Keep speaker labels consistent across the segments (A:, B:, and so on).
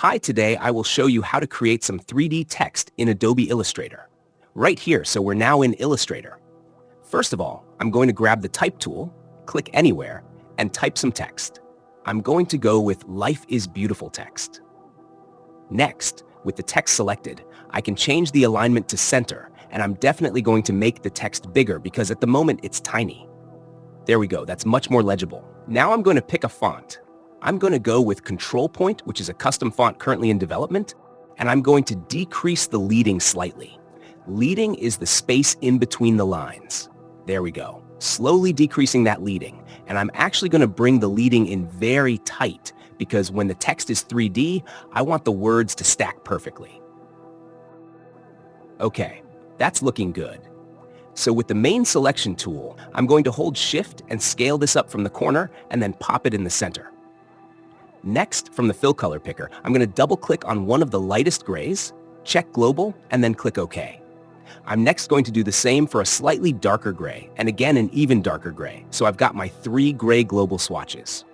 A: Hi, today I will show you how to create some 3D text in Adobe Illustrator. Right here, so we're now in Illustrator. First of all, I'm going to grab the Type tool, click anywhere, and type some text. I'm going to go with Life is Beautiful text. Next, with the text selected, I can change the alignment to center, and I'm definitely going to make the text bigger because at the moment it's tiny. There we go, that's much more legible. Now I'm going to pick a font. I'm going to go with Control Point, which is a custom font currently in development, and I'm going to decrease the leading slightly. Leading is the space in between the lines. There we go. Slowly decreasing that leading, and I'm actually going to bring the leading in very tight because when the text is 3D, I want the words to stack perfectly. Okay, that's looking good. So with the main selection tool, I'm going to hold Shift and scale this up from the corner and then pop it in the center. Next, from the fill color picker, I'm going to double-click on one of the lightest grays, check Global, and then click OK. I'm next going to do the same for a slightly darker gray, and again an even darker gray, so I've got my 3 gray global swatches.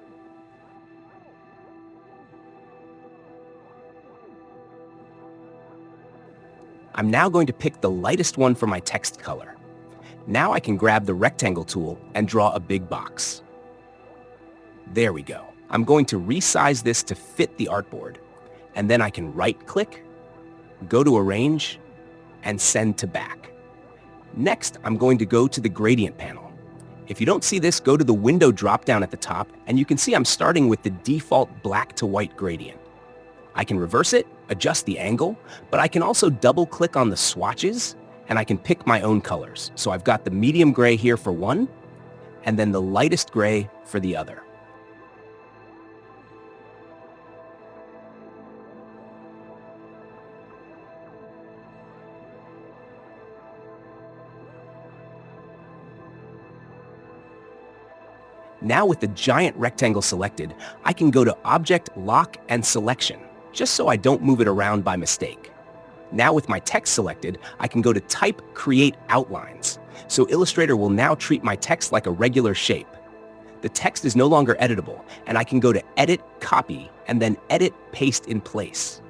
A: I'm now going to pick the lightest one for my text color. Now I can grab the rectangle tool and draw a big box. There we go. I'm going to resize this to fit the artboard, and then I can right-click, go to Arrange, and Send to Back. Next, I'm going to go to the Gradient panel. If you don't see this, go to the Window drop-down at the top, and you can see I'm starting with the default black to white gradient. I can reverse it, adjust the angle, but I can also double-click on the swatches, and I can pick my own colors. So I've got the medium gray here for one, and then the lightest gray for the other. Now with the giant rectangle selected, I can go to Object, Lock, and Selection, just so I don't move it around by mistake. Now with my text selected, I can go to Type, Create Outlines. So Illustrator will now treat my text like a regular shape. The text is no longer editable, and I can go to Edit, Copy, and then Edit, Paste in Place.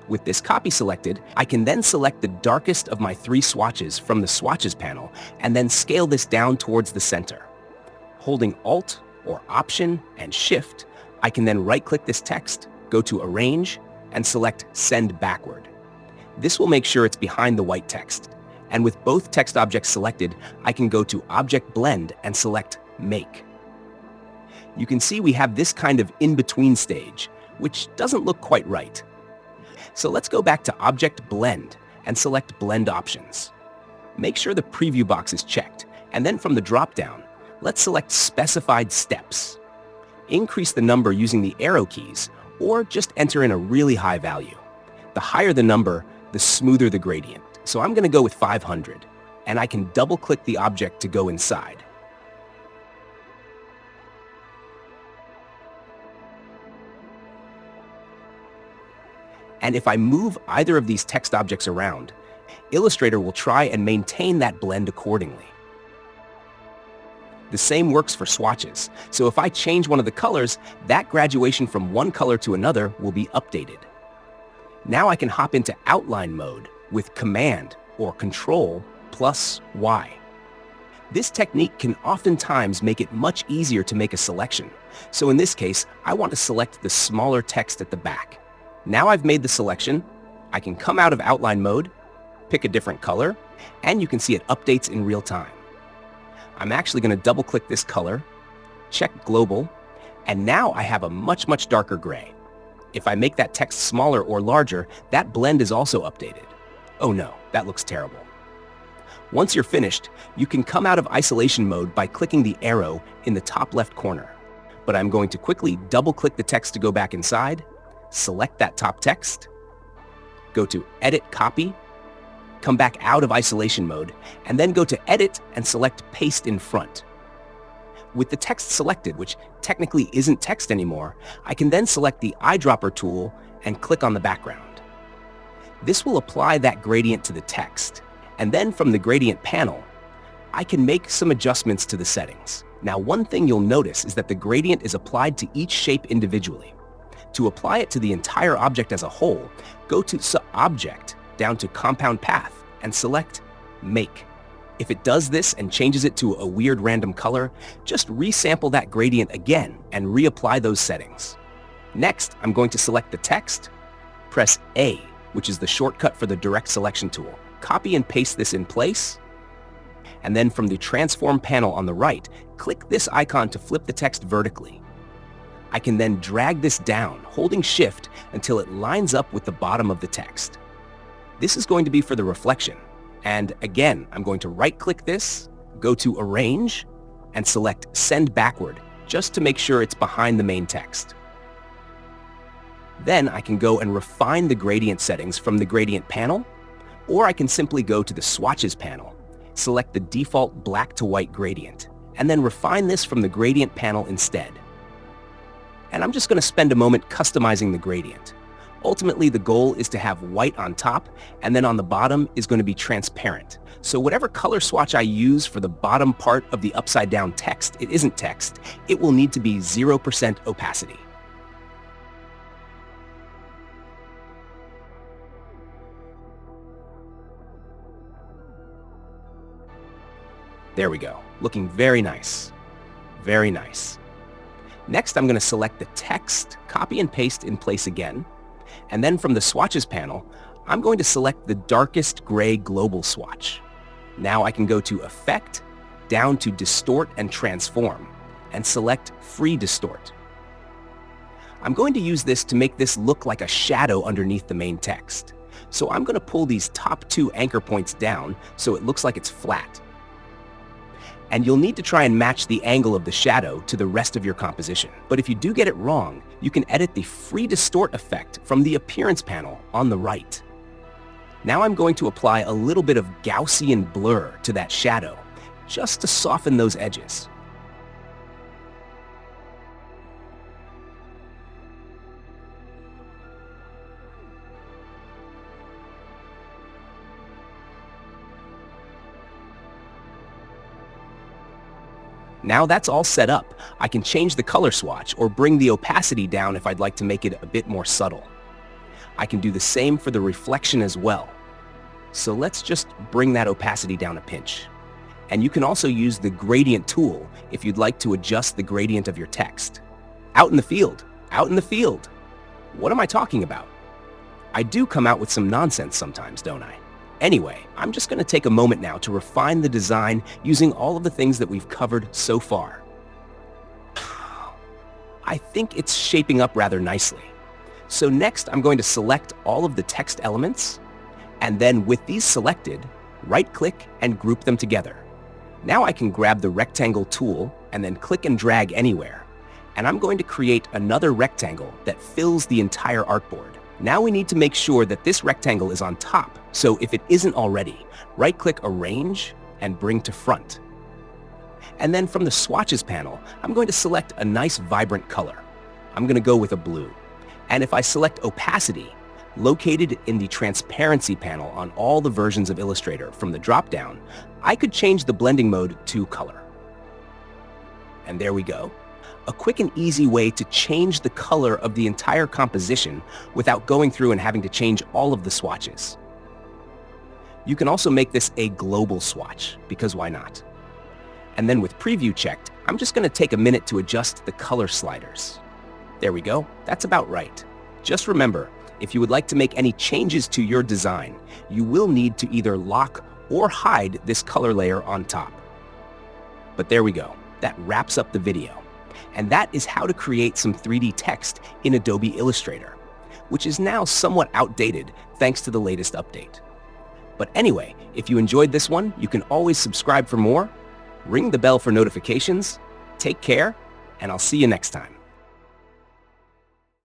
A: With this copy selected, I can then select the darkest of my 3 swatches from the Swatches panel, and then scale this down towards the center. Holding Alt or Option and Shift, I can then right-click this text, go to Arrange, and select Send Backward. This will make sure it's behind the white text. And with both text objects selected, I can go to Object Blend and select Make. You can see we have this kind of in-between stage, which doesn't look quite right. So let's go back to Object Blend and select Blend Options. Make sure the preview box is checked, and then from the drop-down, let's select Specified Steps. Increase the number using the arrow keys, or just enter in a really high value. The higher the number, the smoother the gradient. So I'm going to go with 500, and I can double-click the object to go inside. And if I move either of these text objects around, Illustrator will try and maintain that blend accordingly. The same works for swatches, so if I change one of the colors, that graduation from one color to another will be updated. Now I can hop into outline mode with Command or Control plus Y. This technique can oftentimes make it much easier to make a selection. So in this case, I want to select the smaller text at the back. Now I've made the selection, I can come out of outline mode, pick a different color, and you can see it updates in real time. I'm actually going to double-click this color, check Global, and now I have a much darker gray. If I make that text smaller or larger, that blend is also updated. Oh no, that looks terrible. Once you're finished, you can come out of isolation mode by clicking the arrow in the top left corner. But I'm going to quickly double-click the text to go back inside, select that top text, go to Edit Copy, come back out of isolation mode, and then go to Edit and select Paste in Front. With the text selected, which technically isn't text anymore, I can then select the eyedropper tool and click on the background. This will apply that gradient to the text, and then from the gradient panel, I can make some adjustments to the settings. Now, one thing you'll notice is that the gradient is applied to each shape individually. To apply it to the entire object as a whole, go to Object, down to Compound Path, and select Make. If it does this and changes it to a weird random color, just resample that gradient again and reapply those settings. Next, I'm going to select the text, press A, which is the shortcut for the direct selection tool. Copy and paste this in place, and then from the Transform panel on the right, click this icon to flip the text vertically. I can then drag this down, holding Shift until it lines up with the bottom of the text. This is going to be for the reflection. And again, I'm going to right-click this, go to Arrange, and select Send Backward, just to make sure it's behind the main text. Then I can go and refine the gradient settings from the Gradient panel, or I can simply go to the Swatches panel, select the default black to white gradient, and then refine this from the Gradient panel instead. And I'm just going to spend a moment customizing the gradient. Ultimately, the goal is to have white on top, and then on the bottom is going to be transparent. So whatever color swatch I use for the bottom part of the upside down text, it isn't text, it will need to be 0% opacity. There we go, looking very nice. Very nice. Next, I'm going to select the text, copy and paste in place again, and then from the Swatches panel, I'm going to select the darkest gray global swatch. Now I can go to Effect, down to Distort and Transform, and select Free Distort. I'm going to use this to make this look like a shadow underneath the main text. So I'm going to pull these top two anchor points down so it looks like it's flat. And you'll need to try and match the angle of the shadow to the rest of your composition. But if you do get it wrong, you can edit the Free Distort effect from the Appearance panel on the right. Now I'm going to apply a little bit of Gaussian blur to that shadow, just to soften those edges. Now that's all set up, I can change the color swatch or bring the opacity down if I'd like to make it a bit more subtle. I can do the same for the reflection as well. So let's just bring that opacity down a pinch. And you can also use the gradient tool if you'd like to adjust the gradient of your text. Out in the field, out in the field. What am I talking about? I do come out with some nonsense sometimes, don't I? Anyway, I'm just going to take a moment now to refine the design using all of the things that we've covered so far. I think it's shaping up rather nicely. So next, I'm going to select all of the text elements, and then with these selected, right-click and group them together. Now I can grab the rectangle tool and then click and drag anywhere. And I'm going to create another rectangle that fills the entire artboard. Now we need to make sure that this rectangle is on top, so if it isn't already, right-click Arrange and bring to front. And then from the Swatches panel, I'm going to select a nice vibrant color. I'm going to go with a blue. And if I select Opacity, located in the Transparency panel on all the versions of Illustrator from the drop-down, I could change the blending mode to Color. And there we go. A quick and easy way to change the color of the entire composition without going through and having to change all of the swatches. You can also make this a global swatch, because why not? And then with preview checked, I'm just going to take a minute to adjust the color sliders. There we go, that's about right. Just remember, if you would like to make any changes to your design, you will need to either lock or hide this color layer on top. But there we go, that wraps up the video. And that is how to create some 3D text in Adobe Illustrator, which is now somewhat outdated thanks to the latest update. But anyway, if you enjoyed this one, you can always subscribe for more, ring the bell for notifications, take care, and I'll see you next time.